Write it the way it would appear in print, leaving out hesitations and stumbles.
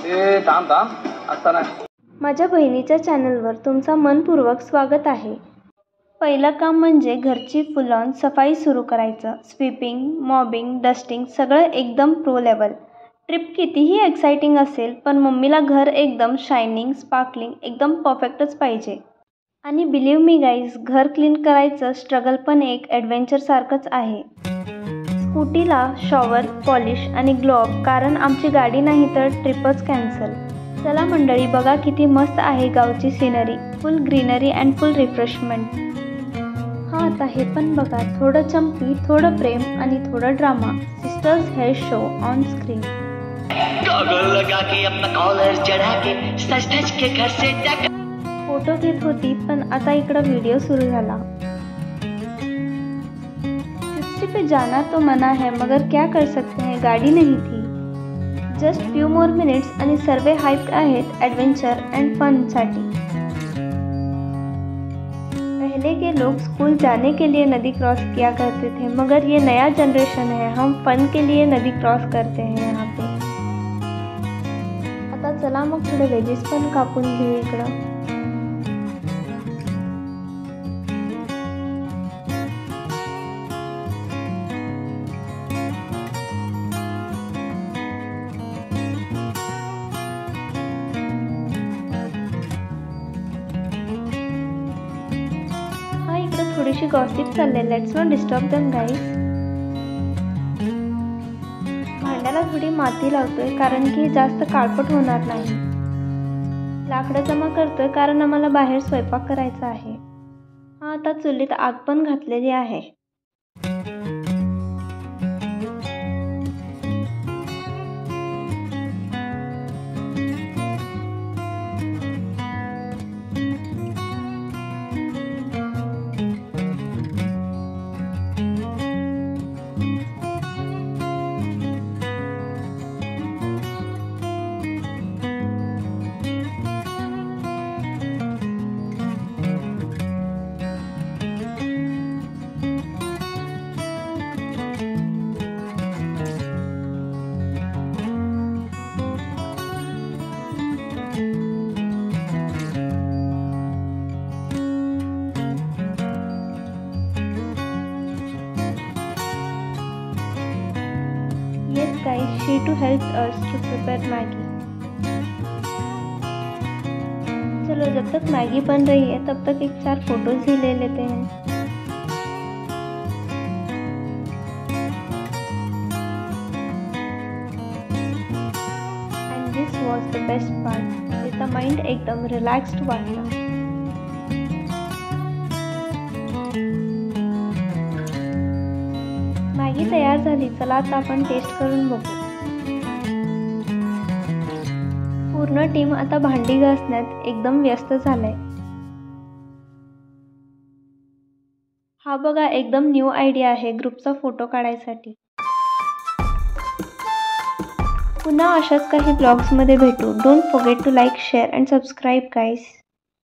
थांब थांब असताना माझ्या बहिणीच्या चॅनलवर तुमचा मनपूर्वक स्वागत आहे. पहिलं काम म्हणजे घरची फुल ऑन सफाई सुरू करायचं. स्वीपिंग, मॉबिंग, डस्टिंग सगळं एकदम प्रो लेवल. ट्रिप कितीही एक्साइटिंग असेल पण मम्मीला घर एकदम शायनिंग, स्पार्कलिंग, एकदम परफेक्टच पाहिजे. आणि बिलीव्ह मी गाईज, घर क्लीन करायचं स्ट्रगल पण एक ॲडव्हेंचरसारखंच आहे. स्कूटीला शॉवर, पॉलिश आणि ग्लोअप, कारण आमची गाडी नाही तर ट्रिपच कॅन्सल. चला मंडळी, बघा किती मस्त आहे गावची scenery. Full greenery and full refreshment. हां, आता हे पण बघा, थोडं चंपी, थोडं प्रेम आणि थोडं drama. Sisters hair show on screen. Photo घेत होती पण आता इकडं व्हिडिओ सुरू झाला. जिप्सी पे जाना तो मना है मगर क्या कर सकते हैं, गाडी नहीं थी. जस्ट फ्यू मोर मिनिट्स आणि सर्वे हाइप्ड आहेत ॲडव्हेंचर अँड फनसाठी. पहले के लोग स्कूल जाने के लिए नदी क्रॉस किया करते थे, मगर ये नया जनरेशन है, हम फन के लिए नदी क्रॉस करते हैं यहाँ पे. आता चला मग थोडे वेजेस पण कापून घेऊ इकडं. थोडीशी गॉसिप चालले. Let's not disturb them guys. भांड्याला थोडी माती लावतोय कारण की जास्त काळपट होणार नाही. लाकडं जमा करतोय कारण आम्हाला बाहेर स्वयंपाक करायचा आहे. हा, आता चुलीत आग पण घातलेली आहे. Yes guys, she too helped us to prepare Maggi. चलो, जब तक मैगी बन रही है तब तक एक 4 फोटोज ही ले लेते हैं. And this was the best part. तिचा माइंड एकदम रिलॅक्स्ड वाटला. मॅगी तयार झाली. चला आता आपण टेस्ट करून बघू. पूर्ण टीम आता भांडी घासण्यात एकदम व्यस्त झालाय. हा बघा, एकदम न्यू आयडिया आहे ग्रुपचा फोटो काढायसाठी. पुन्हा अशाच काही ब्लॉग्समध्ये भेटू. Don't forget to like, share and subscribe guys.